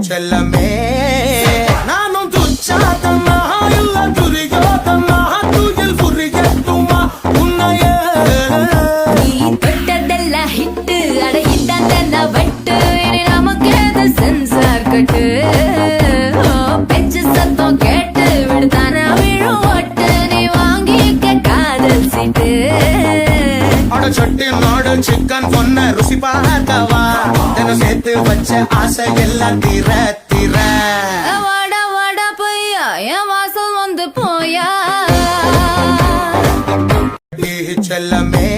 செல்லமே நானும் துச்சாதம்மா இல்ல துரியோதம்மா தூயில் புரியட்டுமா உன்னைய நீ தொட்டதெல்லாம் ஹிட்டு அட இதாண்டா வட்டு இனி நமக்கு அது சென்சார் கட்டு பெஞ்சு சத்தம் கேட்டு விடுதானா விழும் ஒட்டு நீ வாங்கிக்க காதல் சீட்டு அட சட்டி நாடு சிக்கன் பொண்ண ருசி பார்க்கவா தினம் சேர்த்து வச்ச ஆசை எல்லாம் தீர தீர வாடா வாடா பையா என் வாசல் வந்து போயா செல்லமே